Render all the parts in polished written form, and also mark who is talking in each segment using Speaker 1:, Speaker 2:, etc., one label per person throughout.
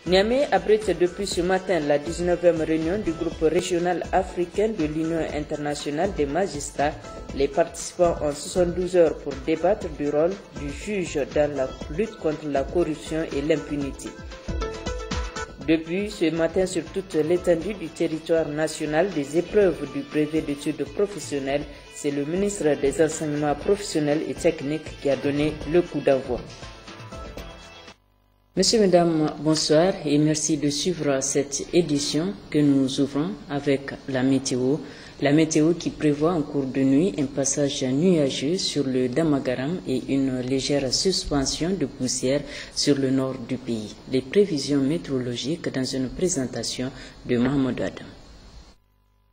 Speaker 1: Niamey abrite depuis ce matin la 19e réunion du groupe régional africain de l'Union internationale des magistrats. Les participants ont 72 heures pour débattre du rôle du juge dans la lutte contre la corruption et l'impunité. Depuis ce matin, sur toute l'étendue du territoire national, des épreuves du brevet d'études professionnelles, c'est le ministre des Enseignements professionnels et techniques qui a donné le coup d'envoi. Messieurs, mesdames, bonsoir et merci de suivre cette édition que nous ouvrons avec la météo. La météo qui prévoit en cours de nuit un passage nuageux sur le Damagaram et une légère suspension de poussière sur le nord du pays. Les prévisions météorologiques dans une présentation de Mahmoud Adam.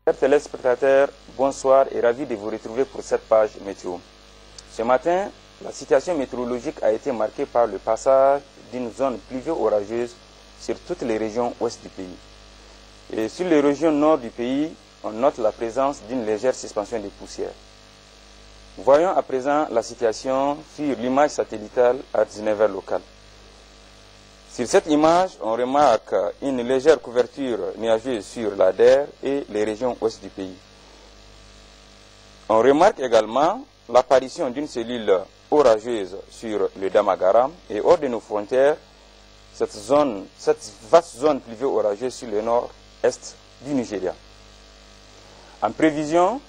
Speaker 2: Chers téléspectateurs, bonsoir et ravi de vous retrouver pour cette page météo. Ce matin, la situation météorologique a été marquée par le passage d'une zone pluvio-orageuse sur toutes les régions ouest du pays. Et sur les régions nord du pays, on note la présence d'une légère suspension de poussière. Voyons à présent la situation sur l'image satellitale à 19h locale. Sur cette image, on remarque une légère couverture nuageuse sur l'Ader et les régions ouest du pays. On remarque également l'apparition d'une cellule orageuse sur le Damagaram et hors de nos frontières, cette vaste zone pluvio-orageuse sur le nord-est du Nigeria. En prévision,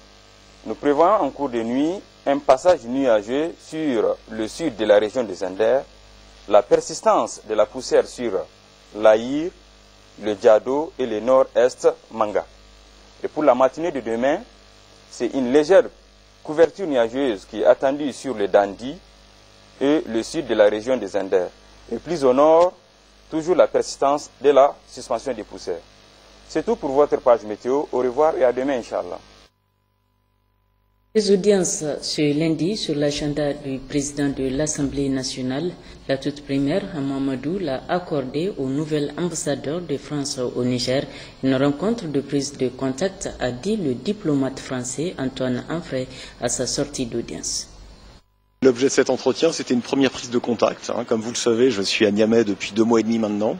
Speaker 2: nous prévoyons en cours de nuit un passage nuageux sur le sud de la région des Zender, la persistance de la poussière sur l'Aïr, le Diado et le nord-est Manga. Et pour la matinée de demain, c'est une légère couverture nuageuse qui est attendue sur le Dandi et le sud de la région des Zender. Et plus au nord, toujours la persistance de la suspension des poussières. C'est tout pour votre page météo. Au revoir et à demain, Inch'Allah.
Speaker 1: Les audiences ce lundi sur l'agenda du président de l'Assemblée nationale, la toute première, Mamadou, l'a accordé au nouvel ambassadeur de France au Niger. Une rencontre de prise de contact, a dit le diplomate français Antoine Anfray à sa sortie d'audience.
Speaker 3: L'objet de cet entretien, c'était une première prise de contact. Comme vous le savez, je suis à Niamey depuis 2 mois et demi maintenant.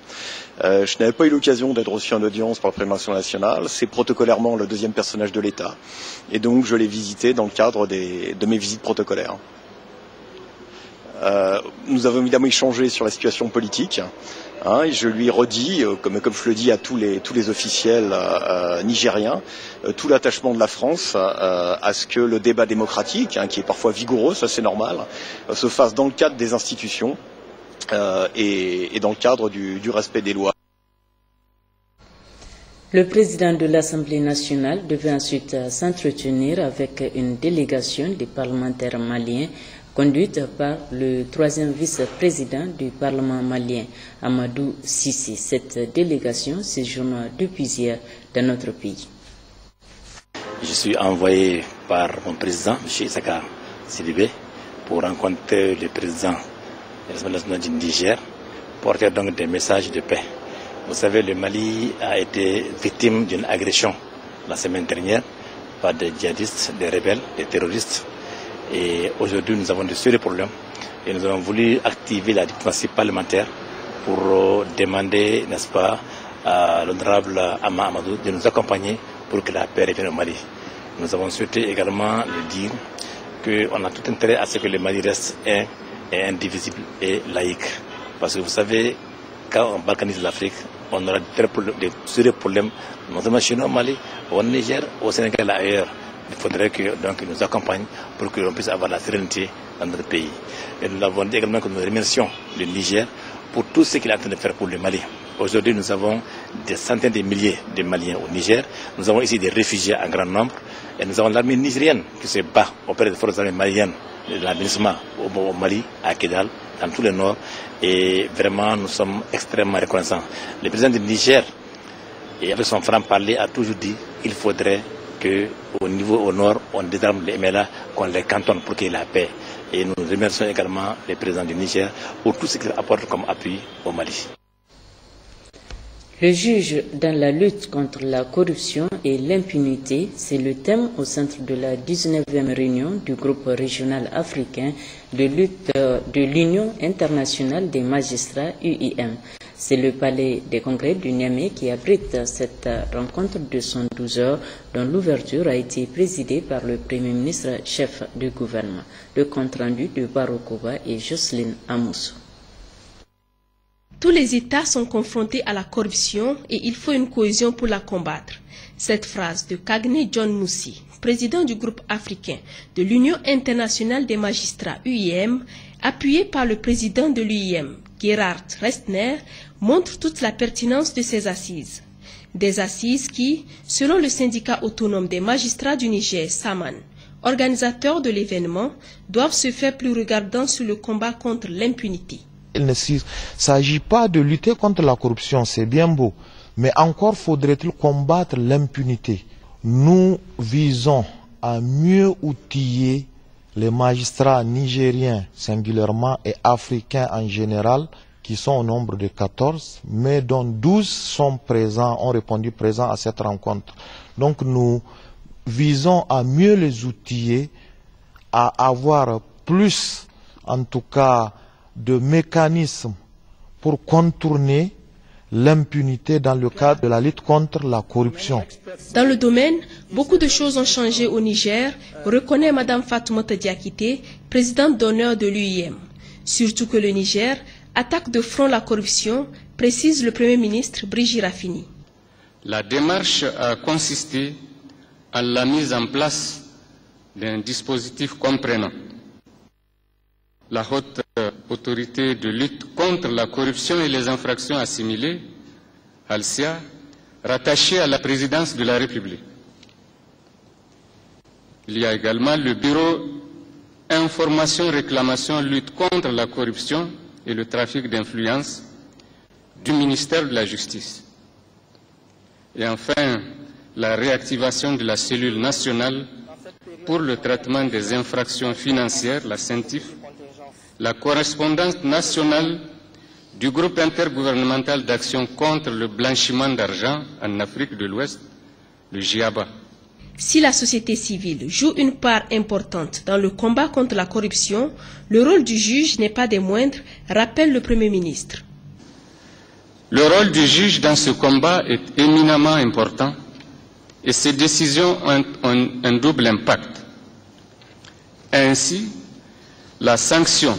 Speaker 3: Je n'avais pas eu l'occasion d'être reçu en audience par le président de l'Assemblée nationale. C'est protocolairement le deuxième personnage de l'État. Et donc, je l'ai visité dans le cadre de mes visites protocolaires. Nous avons évidemment échangé sur la situation politique. Et je lui redis, comme je le dis à tous les officiels nigériens, tout l'attachement de la France à ce que le débat démocratique, qui est parfois vigoureux, ça c'est normal, se fasse dans le cadre des institutions et dans le cadre du respect des lois.
Speaker 1: Le président de l'Assemblée nationale devait ensuite s'entretenir avec une délégation des parlementaires maliens conduite par le 3e vice-président du Parlement malien, Amadou Sissi. Cette délégation séjourne depuis hier dans notre pays.
Speaker 4: Je suis envoyé par mon président, M. Issaka Sidibé, pour rencontrer le président de l'Assemblée nationale du Niger, porter donc des messages de paix. Vous savez, le Mali a été victime d'une agression la semaine dernière par des djihadistes, des rebelles, des terroristes. Et aujourd'hui, nous avons de sérieux problèmes et nous avons voulu activer la diplomatie parlementaire pour demander, n'est-ce pas, à l'honorable Ama Amadou de nous accompagner pour que la paix revienne au Mali. Nous avons souhaité également le dire qu'on a tout intérêt à ce que le Mali reste un et indivisible et laïque. Parce que vous savez, quand on balkanise l'Afrique, on aura de sérieux problèmes, non seulement chez nous au Mali, au Niger, au Sénégal et ailleurs. Il faudrait que donc nous accompagne pour que l'on puisse avoir la sérénité dans notre pays. Et nous l'avons dit également que nous remercions le Niger pour tout ce qu'il est en train de faire pour le Mali. Aujourd'hui, nous avons des centaines de milliers de Maliens au Niger. Nous avons ici des réfugiés en grand nombre. Et nous avons l'armée nigérienne qui se bat auprès des forces armées maliennes, de l'administration au Mali, à Kidal, dans tout le nord. Et vraiment, nous sommes extrêmement reconnaissants. Le président du Niger, et avec son franc-parler, a toujours dit qu'il faudrait qu'au niveau au nord, on désarme les MLA, qu'on les cantonne pour qu'il y ait la paix. Et nous remercions également les présidents du Niger pour tout ce qu'ils apportent comme appui au Mali.
Speaker 1: Le juge dans la lutte contre la corruption et l'impunité, c'est le thème au centre de la 19e réunion du groupe régional africain de lutte de l'Union internationale des magistrats UIM. C'est le palais des congrès du Niamey qui abrite cette rencontre de 112 heures dont l'ouverture a été présidée par le Premier ministre chef du gouvernement. Le compte rendu de Barokoba et Jocelyne Amoussou.
Speaker 5: Tous les États sont confrontés à la corruption et il faut une cohésion pour la combattre. Cette phrase de Kagné John Moussi, président du groupe africain de l'Union internationale des magistrats UIM, appuyé par le président de l'UIM, Gerhard Restner, montre toute la pertinence de ces assises. Des assises qui, selon le syndicat autonome des magistrats du Niger, SAMAN, organisateur de l'événement, doivent se faire plus regardants sur le combat contre l'impunité.
Speaker 6: Il ne s'agit pas de lutter contre la corruption, c'est bien beau, mais encore faudrait-il combattre l'impunité. Nous visons à mieux outiller les magistrats nigériens singulièrement et africains en général, qui sont au nombre de 14, mais dont 12 sont présents, ont répondu présents à cette rencontre. Donc nous visons à mieux les outiller, à avoir plus, en tout cas, de mécanismes pour contourner l'impunité dans le cadre de la lutte contre la corruption.
Speaker 5: Dans le domaine, beaucoup de choses ont changé au Niger, reconnaît Mme Fatoumata Diakité, présidente d'honneur de l'UIM. Surtout que le Niger attaque de front la corruption, précise le Premier ministre Brigitte Raffini.
Speaker 7: La démarche a consisté à la mise en place d'un dispositif comprenant la haute autorité de lutte contre la corruption et les infractions assimilées, HALCIA, rattachée à la présidence de la République. Il y a également le bureau Information, Réclamation, Lutte contre la corruption et le trafic d'influence du ministère de la Justice. Et enfin, la réactivation de la cellule nationale pour le traitement des infractions financières, la CENTIF, la correspondance nationale du groupe intergouvernemental d'action contre le blanchiment d'argent en Afrique de l'Ouest, le GIABA.
Speaker 5: Si la société civile joue une part importante dans le combat contre la corruption, le rôle du juge n'est pas des moindres, rappelle le Premier ministre.
Speaker 7: Le rôle du juge dans ce combat est éminemment important et ses décisions ont un double impact. Ainsi, la sanction,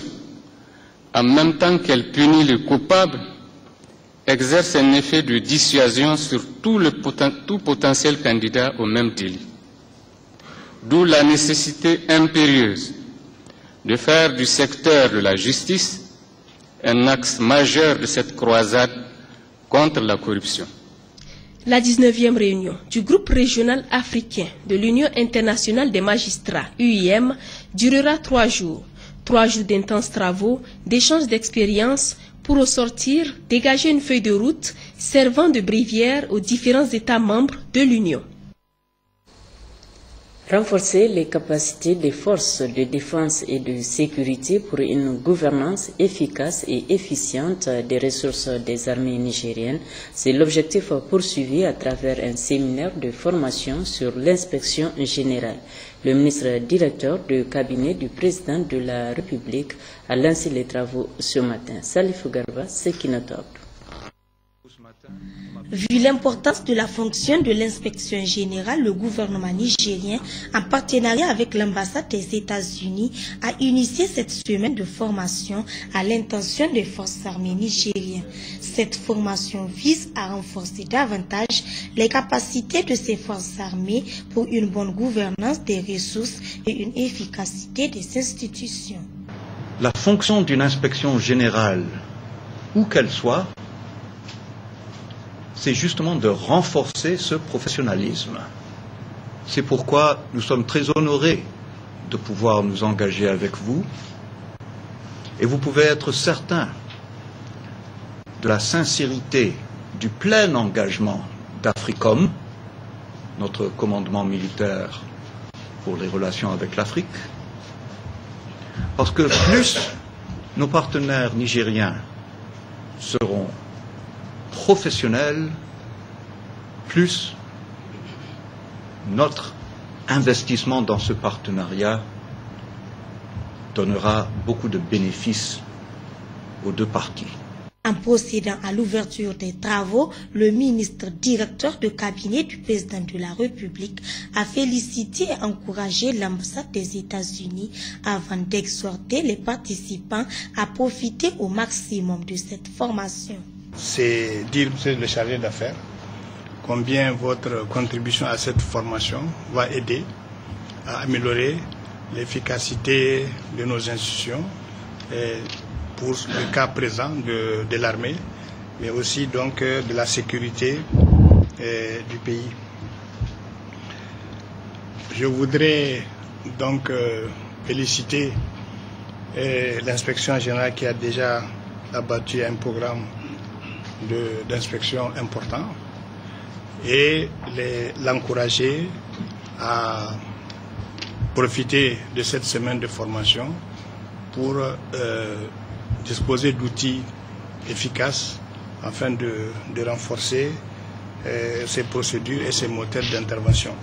Speaker 7: en même temps qu'elle punit le coupable, exerce un effet de dissuasion sur tout potentiel candidat au même délit. D'où la nécessité impérieuse de faire du secteur de la justice un axe majeur de cette croisade contre la corruption.
Speaker 5: La 19e réunion du groupe régional africain de l'Union internationale des magistrats, UIM, durera 3 jours. 3 jours d'intenses travaux, d'échanges d'expériences pour au sortir dégager une feuille de route servant de bréviaire aux différents États membres de l'Union.
Speaker 1: Renforcer les capacités des forces de défense et de sécurité pour une gouvernance efficace et efficiente des ressources des armées nigériennes, c'est l'objectif poursuivi à travers un séminaire de formation sur l'inspection générale. Le ministre directeur du cabinet du président de la République a lancé les travaux ce matin. Salifou Garba, Sekinotop.
Speaker 8: Vu l'importance de la fonction de l'inspection générale, le gouvernement nigérien, en partenariat avec l'ambassade des États-Unis, a initié cette semaine de formation à l'intention des forces armées nigériennes. Cette formation vise à renforcer davantage les capacités de ces forces armées pour une bonne gouvernance des ressources et une efficacité des institutions.
Speaker 9: La fonction d'une inspection générale, où qu'elle soit, c'est justement de renforcer ce professionnalisme. C'est pourquoi nous sommes très honorés de pouvoir nous engager avec vous. Et vous pouvez être certains de la sincérité, du plein engagement d'Africom, notre commandement militaire pour les relations avec l'Afrique. Parce que plus nos partenaires nigériens seront professionnels, plus notre investissement dans ce partenariat donnera beaucoup de bénéfices aux deux parties.
Speaker 8: En procédant à l'ouverture des travaux, le ministre directeur de cabinet du président de la République a félicité et encouragé l'ambassade des États-Unis avant d'exhorter les participants à profiter au maximum de cette formation.
Speaker 10: C'est dire, monsieur le chargé d'affaires, combien votre contribution à cette formation va aider à améliorer l'efficacité de nos institutions pour le cas présent de l'armée, mais aussi donc de la sécurité du pays. Je voudrais donc féliciter l'inspection générale qui a déjà abattu un programme d'inspection important et l'encourager à profiter de cette semaine de formation pour disposer d'outils efficaces afin de renforcer ces procédures et ces moteurs d'intervention.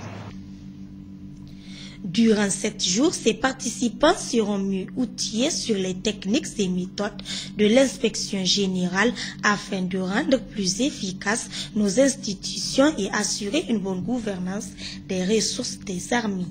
Speaker 8: Durant 7 jours, ces participants seront mieux outillés sur les techniques et méthodes de l'inspection générale afin de rendre plus efficaces nos institutions et assurer une bonne gouvernance des ressources des armées.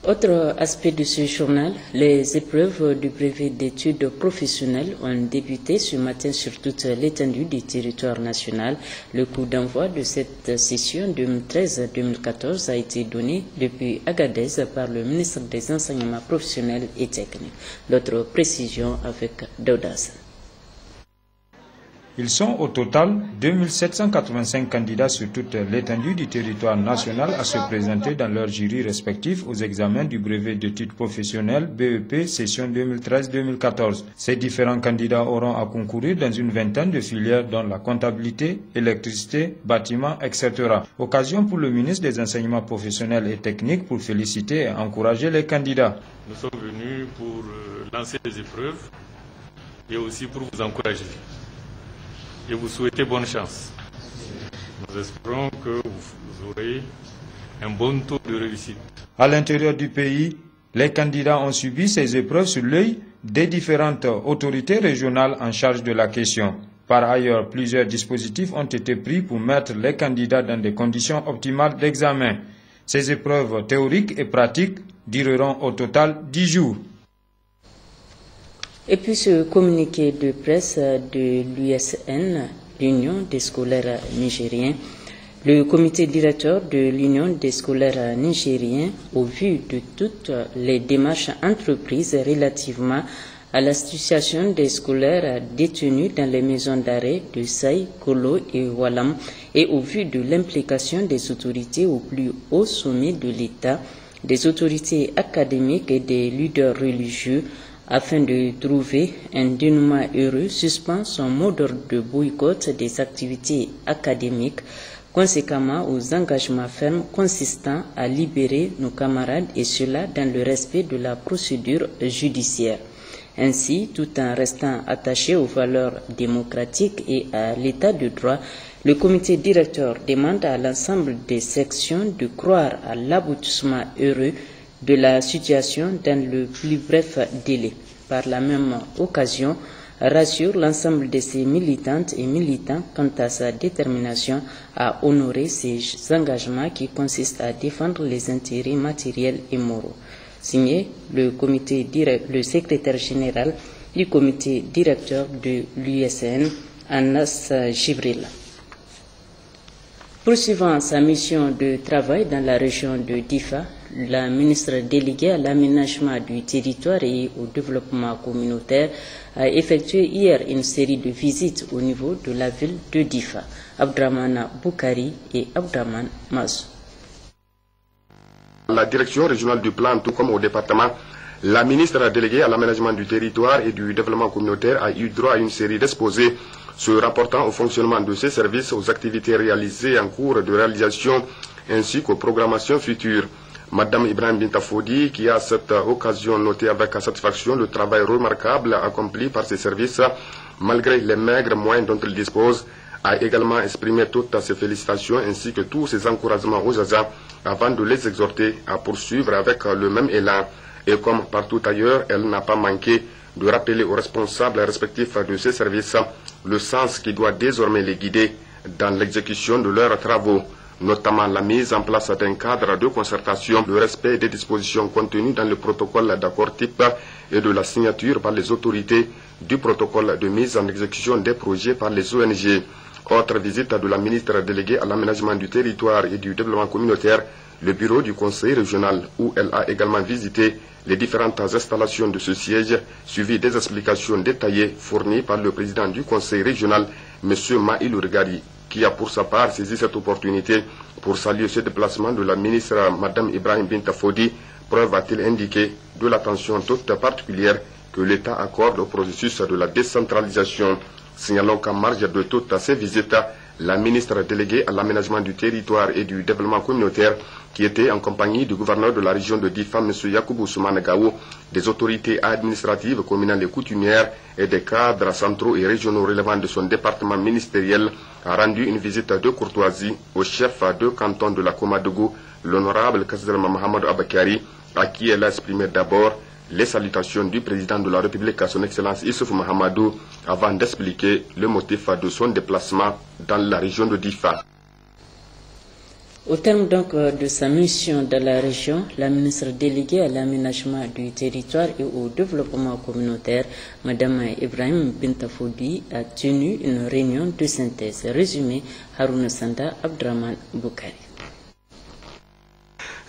Speaker 1: Autre aspect de ce journal, les épreuves du brevet d'études professionnelles ont débuté ce matin sur toute l'étendue du territoire national. Le coup d'envoi de cette session 2013-2014 a été donné depuis Agadez par le ministre des Enseignements professionnels et techniques. D'autres précisions avec Daudas.
Speaker 11: Ils sont au total 2785 candidats sur toute l'étendue du territoire national à se présenter dans leurs jurys respectifs aux examens du brevet d'études professionnelles BEP session 2013-2014. Ces différents candidats auront à concourir dans une vingtaine de filières dont la comptabilité, électricité, bâtiment, etc. Occasion pour le ministre des Enseignements professionnels et techniques pour féliciter et encourager les candidats.
Speaker 12: Nous sommes venus pour lancer des épreuves et aussi pour vous encourager. Et vous souhaitez bonne chance. Nous espérons que vous aurez un bon taux de réussite.
Speaker 11: À l'intérieur du pays, les candidats ont subi ces épreuves sur l'œil des différentes autorités régionales en charge de la question. Par ailleurs, plusieurs dispositifs ont été pris pour mettre les candidats dans des conditions optimales d'examen. Ces épreuves théoriques et pratiques dureront au total 10 jours.
Speaker 1: Et puis ce communiqué de presse de l'USN, l'Union des scolaires nigériens, le comité directeur de l'Union des scolaires nigériens, au vu de toutes les démarches entreprises relativement à la situation des scolaires détenus dans les maisons d'arrêt de Saï, Kolo et Walam, et au vu de l'implication des autorités au plus haut sommet de l'État, des autorités académiques et des leaders religieux, afin de trouver un dénouement heureux, suspend son mot d'ordre de boycott des activités académiques, conséquemment aux engagements fermes consistant à libérer nos camarades et cela dans le respect de la procédure judiciaire. Ainsi, tout en restant attaché aux valeurs démocratiques et à l'état de droit, le comité directeur demande à l'ensemble des sections de croire à l'aboutissement heureux de la situation dans le plus bref délai. Par la même occasion, rassure l'ensemble de ses militantes et militants quant à sa détermination à honorer ses engagements qui consistent à défendre les intérêts matériels et moraux. Signé le secrétaire général du comité directeur de l'USN, Anas Jibril. Poursuivant sa mission de travail dans la région de Difa, la ministre déléguée à l'aménagement du territoire et au développement communautaire a effectué hier une série de visites au niveau de la ville de Difa. Abdraman Boukari et Abdraman Mazou.
Speaker 13: La direction régionale du plan, tout comme au département, la ministre déléguée à l'aménagement du territoire et du développement communautaire a eu droit à une série d'exposés se rapportant au fonctionnement de ces services, aux activités réalisées en cours de réalisation ainsi qu'aux programmations futures. Madame Ibrahim Binta Fodi, qui a à cette occasion noté avec satisfaction le travail remarquable accompli par ses services, malgré les maigres moyens dont il dispose, a également exprimé toutes ses félicitations ainsi que tous ses encouragements aux agents avant de les exhorter à poursuivre avec le même élan. Et comme partout ailleurs, elle n'a pas manqué de rappeler aux responsables respectifs de ces services le sens qui doit désormais les guider dans l'exécution de leurs travaux, notamment la mise en place d'un cadre de concertation, le respect des dispositions contenues dans le protocole d'accord type et de la signature par les autorités du protocole de mise en exécution des projets par les ONG. Autre visite de la ministre déléguée à l'aménagement du territoire et du développement communautaire, le bureau du conseil régional, où elle a également visité les différentes installations de ce siège, suivi des explications détaillées fournies par le président du conseil régional, M. Maïl Urgari, qui a pour sa part saisi cette opportunité pour saluer ce déplacement de la ministre Mme Ibrahim Binta Fodi, preuve, a-t-il indiqué, de l'attention toute particulière que l'État accorde au processus de la décentralisation. Signalons qu'en marge de toutes ces visites, la ministre déléguée à l'aménagement du territoire et du développement communautaire, qui était en compagnie du gouverneur de la région de Difa, M. Yakubu Soumane Gao, des autorités administratives, communales et coutumières et des cadres centraux et régionaux relevant de son département ministériel, a rendu une visite de courtoisie au chef de canton de la Komadougou, l'honorable Kasdelma Mohamed Abakari, à qui elle a exprimé d'abord les salutations du président de la République à son Excellence Issouf Mahamadou avant d'expliquer le motif de son déplacement dans la région de Difa.
Speaker 1: Au terme donc de sa mission dans la région, la ministre déléguée à l'aménagement du territoire et au développement communautaire, Mme Ibrahim Binta Fodi, a tenu une réunion de synthèse. Résumé, Harouna Sanda, Abdraman Boukari.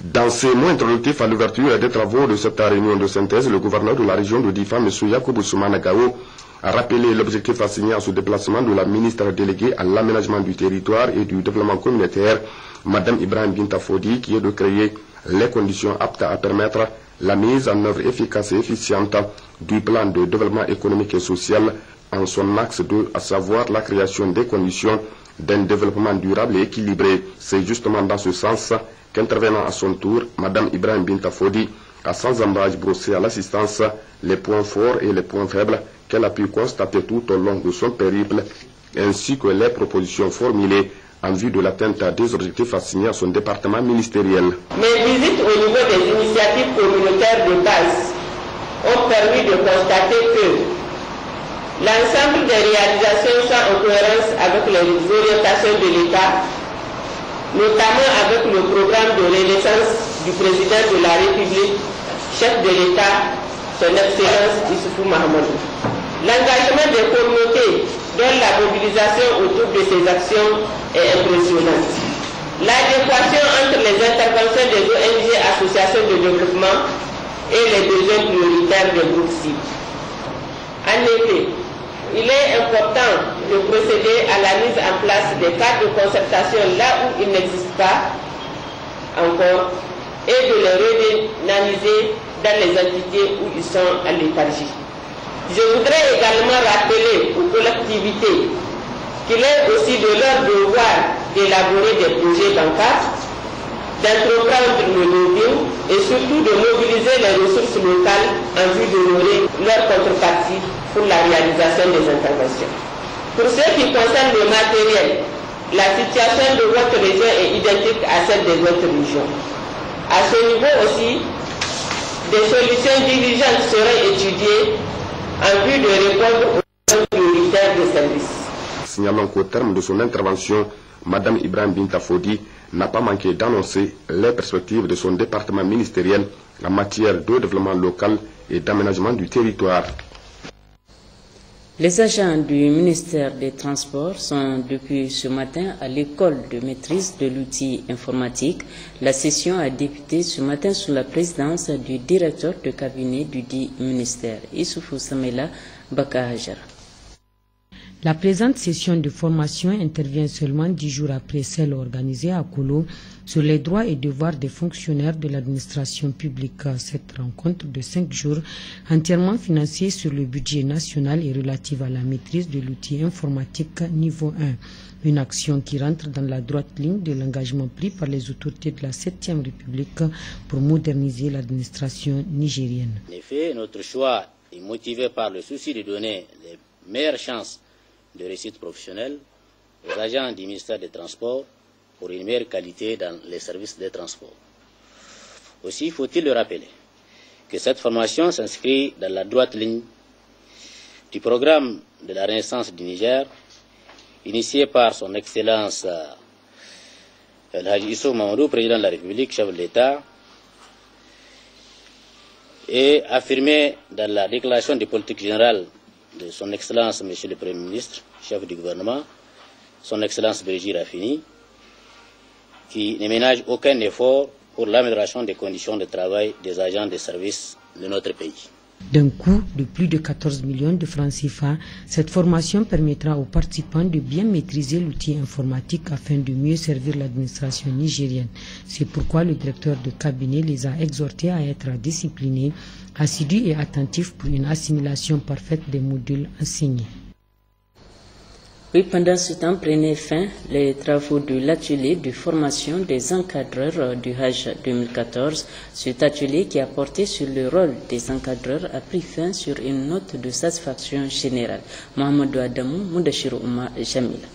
Speaker 13: Dans ses mots introductifs à l'ouverture des travaux de cette réunion de synthèse, le gouverneur de la région de Difa, M. Yakubu Soumane Gao, a rappelé l'objectif assigné à ce déplacement de la ministre déléguée à l'aménagement du territoire et du développement communautaire, Mme Ibrahim Binta Fodi, qui est de créer les conditions aptes à permettre la mise en œuvre efficace et efficiente du plan de développement économique et social en son axe 2, à savoir la création des conditions d'un développement durable et équilibré. C'est justement dans ce sens qu'intervenant à son tour, Mme Ibrahim Binta Fodi a sans embâche brossé à l'assistance les points forts et les points faibles qu'elle a pu constater tout au long de son périple, ainsi que les propositions formulées en vue de l'atteinte des objectifs assignés à son département ministériel.
Speaker 14: Mes visites au niveau des initiatives communautaires de base ont permis de constater que l'ensemble des réalisations sont en cohérence avec les orientations de l'État, notamment avec le programme de renaissance du président de la République, chef de l'État, son Excellence Issoufou Mahamadou. L'engagement des communautés dans la mobilisation autour de ces actions est impressionnante. L'adéquation entre les interventions des ONG, associations de développement et les besoins prioritaires des groupes cibles. En effet, il est important de procéder à la mise en place des cadres de concertation là où il n'existe pas encore et de les redynamiser dans les entités où ils sont en léthargie. Je voudrais également rappeler aux collectivités qu'il est aussi de leur devoir d'élaborer des projets bancaires, d'entreprendre le lobbying et surtout de mobiliser les ressources locales en vue d'honorer leur contrepartie pour la réalisation des interventions. Pour ce qui concerne le matériel, la situation de votre région est identique à celle des autres régions. À ce niveau aussi, des solutions dirigeantes seraient étudiées en vue de répondre aux besoins prioritaires des services.
Speaker 13: Signalons qu'au terme de son intervention, Mme Ibrahim Binta Fodi n'a pas manqué d'annoncer les perspectives de son département ministériel en matière de développement local et d'aménagement du territoire.
Speaker 1: Les agents du ministère des Transports sont depuis ce matin à l'école de maîtrise de l'outil informatique. La session a débuté ce matin sous la présidence du directeur de cabinet du dit ministère, Issoufou Samela Bakahajara.
Speaker 15: La présente session de formation intervient seulement 10 jours après celle organisée à Kolo sur les droits et devoirs des fonctionnaires de l'administration publique. Cette rencontre de 5 jours, entièrement financée sur le budget national et relative à la maîtrise de l'outil informatique niveau 1. Une action qui rentre dans la droite ligne de l'engagement pris par les autorités de la 7e République pour moderniser l'administration nigérienne.
Speaker 16: En effet, notre choix est motivé par le souci de donner les meilleures chances de réussite professionnelle aux agents du ministère des Transports pour une meilleure qualité dans les services des transports. Aussi faut-il le rappeler que cette formation s'inscrit dans la droite ligne du programme de la Renaissance du Niger, initié par son Excellence El Hadji Issou Mahamadou, président de la République, chef de l'État, et affirmé dans la déclaration de politique générale de son Excellence Monsieur le Premier ministre, chef du gouvernement, son Excellence Brigitte Raffini, qui ne ménage aucun effort pour l'amélioration des conditions de travail des agents des services de notre pays.
Speaker 15: D'un coût de plus de 14 millions de francs CFA, cette formation permettra aux participants de bien maîtriser l'outil informatique afin de mieux servir l'administration nigérienne. C'est pourquoi le directeur de cabinet les a exhortés à être disciplinés, assidus et attentifs pour une assimilation parfaite des modules enseignés.
Speaker 1: Oui, pendant ce temps prenaient fin les travaux de l'atelier de formation des encadreurs du Hajj 2014. Cet atelier qui a porté sur le rôle des encadreurs a pris fin sur une note de satisfaction générale. Mohamedou Adamou, Moudachirou Ouma et Jamila.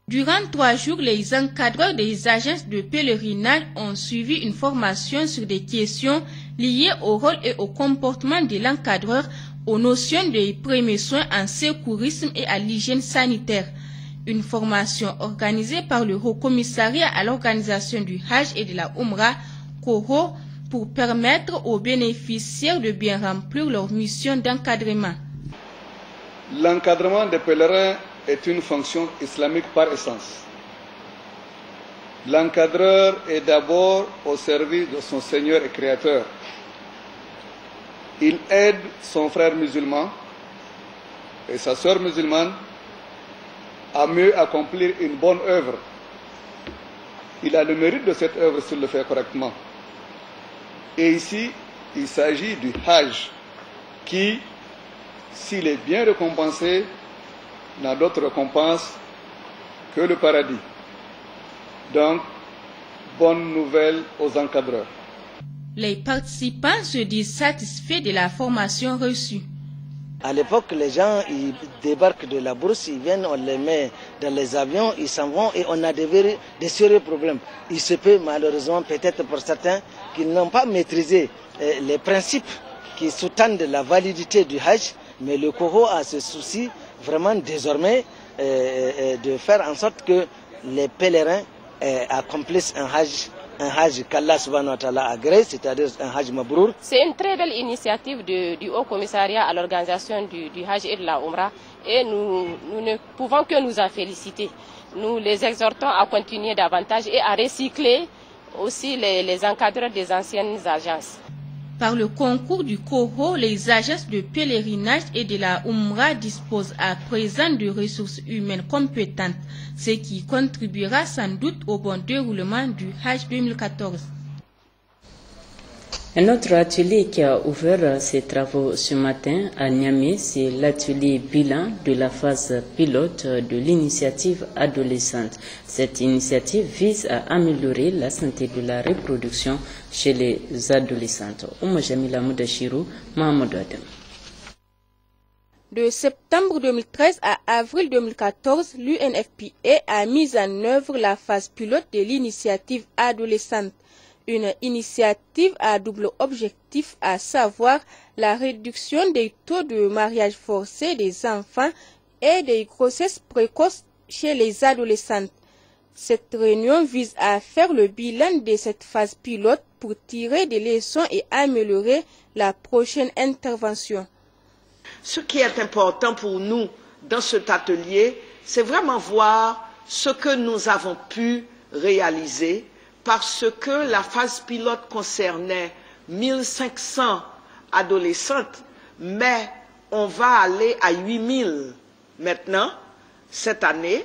Speaker 5: Durant 3 jours, les encadreurs des agences de pèlerinage ont suivi une formation sur des questions liées au rôle et au comportement de l'encadreur, aux notions de premiers soins en secourisme et à l'hygiène sanitaire. Une formation organisée par le Haut Commissariat à l'organisation du Hajj et de la Umrah, COHO, pour permettre aux bénéficiaires de bien remplir leur mission d'encadrement.
Speaker 17: L'encadrement des pèlerins est une fonction islamique par essence. L'encadreur est d'abord au service de son Seigneur et Créateur. Il aide son frère musulman et sa sœur musulmane à mieux accomplir une bonne œuvre. Il a le mérite de cette œuvre s'il le fait correctement. Et ici, il s'agit du Hajj qui, s'il est bien récompensé, n'a d'autre récompense que le paradis. Donc, bonne nouvelle aux encadreurs.
Speaker 5: Les participants se disent satisfaits de la formation reçue.
Speaker 18: À l'époque, les gens ils débarquent de la bourse, ils viennent, on les met dans les avions, ils s'en vont et on a des sérieux problèmes. Il se peut malheureusement peut-être pour certains qui n'ont pas maîtrisé les principes qui sous-tendent la validité du Hajj, mais le COHO a ce souci vraiment désormais de faire en sorte que les pèlerins accomplissent un Hajj qu'Allah subhanahu wa ta'ala agrée, c'est-à-dire un Hajj Mabrour.
Speaker 19: C'est une très belle initiative du Haut Commissariat à l'organisation du Hajj et de la Umrah et nous ne pouvons que nous en féliciter. Nous les exhortons à continuer davantage et à recycler aussi les encadreurs des anciennes agences.
Speaker 5: Par le concours du COHO, les agences de pèlerinage et de la Umrah disposent à présent de ressources humaines compétentes, ce qui contribuera sans doute au bon déroulement du Hajj 2014.
Speaker 1: Un autre atelier qui a ouvert ses travaux ce matin à Niamey, c'est l'atelier bilan de la phase pilote de l'initiative adolescente. Cette initiative vise à améliorer la santé de la reproduction chez les adolescentes. Ouma Jamila Moudachirou, Mahamadou Adam.
Speaker 5: De septembre 2013 à avril 2014, l'UNFPA a mis en œuvre la phase pilote de l'initiative adolescente. Une initiative à double objectif, à savoir la réduction des taux de mariage forcé des enfants et des grossesses précoces chez les adolescentes. Cette réunion vise à faire le bilan de cette phase pilote pour tirer des leçons et améliorer la prochaine intervention.
Speaker 20: Ce qui est important pour nous dans cet atelier, c'est vraiment voir ce que nous avons pu réaliser, parce que la phase pilote concernait 1500 adolescentes, mais on va aller à 8000 maintenant, cette année,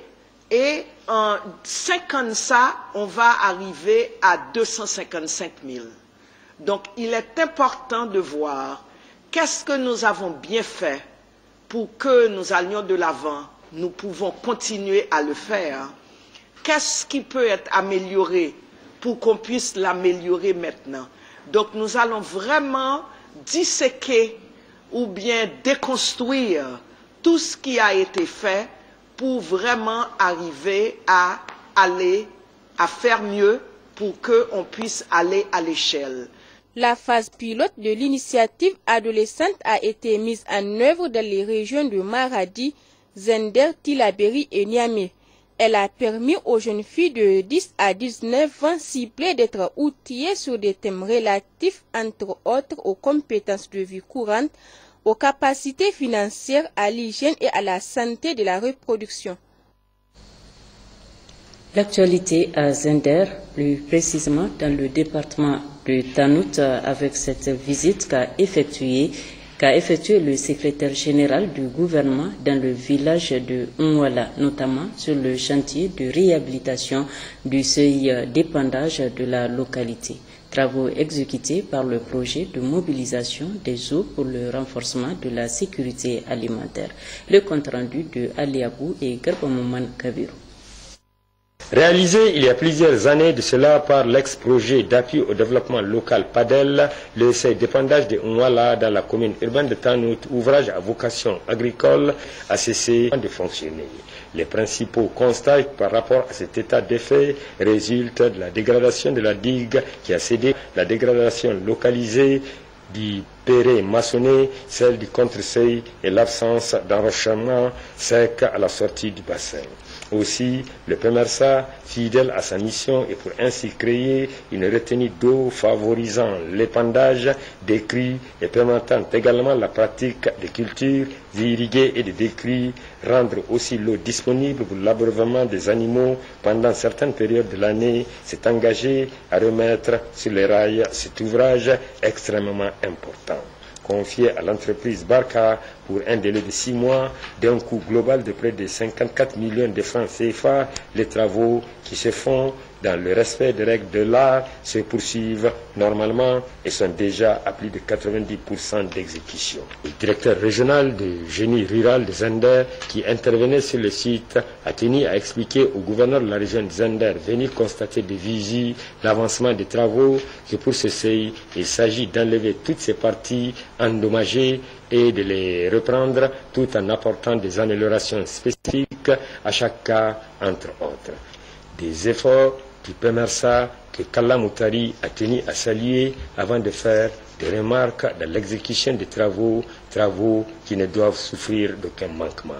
Speaker 20: et en 5 ans, on va arriver à 255 000. Donc il est important de voir qu'est-ce que nous avons bien fait pour que nous allions de l'avant nous pouvons continuer à le faire. Qu'est-ce qui peut être amélioré pour qu'on puisse l'améliorer maintenant? Donc nous allons vraiment disséquer ou bien déconstruire tout ce qui a été fait pour vraiment arriver à faire mieux pour qu'on puisse aller à l'échelle.
Speaker 5: La phase pilote de l'initiative adolescente a été mise en œuvre dans les régions de Maradi, Zender, Tillabéri et Niamey. Elle a permis aux jeunes filles de 10 à 19 ans ciblées d'être outillées sur des thèmes relatifs, entre autres, aux compétences de vie courante, aux capacités financières, à l'hygiène et à la santé de la reproduction.
Speaker 1: L'actualité à Zender, plus précisément dans le département de Tanout, avec cette visite qu'a effectué le secrétaire général du gouvernement dans le village de Nwala, notamment sur le chantier de réhabilitation du seuil d'épandage de la localité. Travaux exécutés par le projet de mobilisation des eaux pour le renforcement de la sécurité alimentaire. Le compte rendu de Aliabou et Garbamouman Kabiru.
Speaker 21: Réalisé il y a plusieurs années de cela par l'ex-projet d'appui au développement local PADEL, le seuil d'épandage de Nwala dans la commune urbaine de Tanout, ouvrage à vocation agricole, a cessé de fonctionner. Les principaux constats par rapport à cet état de fait résultent de la dégradation de la digue qui a cédé, la dégradation localisée du péré maçonné, celle du contre-seuil et l'absence d'enrochement sec à la sortie du bassin. Aussi, le PEMERSA, fidèle à sa mission et pour ainsi créer une retenue d'eau favorisant l'épandage des crues et permettant également la pratique des cultures irriguées et des décrues, rendre aussi l'eau disponible pour l'abreuvement des animaux pendant certaines périodes de l'année, s'est engagé à remettre sur les rails cet ouvrage extrêmement important. Confié à l'entreprise Barca pour un délai de 6 mois, d'un coût global de près de 54 millions de francs CFA, les travaux qui se font dans le respect des règles de l'art se poursuivent normalement et sont déjà à plus de 90% d'exécution. Le directeur régional du génie rural de Zender, qui intervenait sur le site, a tenu à expliquer au gouverneur de la région de Zender, venu constater de visu l'avancement des travaux, que pour ce seuil, il s'agit d'enlever toutes ces parties endommagées et de les reprendre tout en apportant des améliorations spécifiques à chaque cas, entre autres. Des efforts du PEMERSA que Kalla Moutari a tenu à saluer avant de faire des remarques dans l'exécution des travaux qui ne doivent souffrir d'aucun manquement.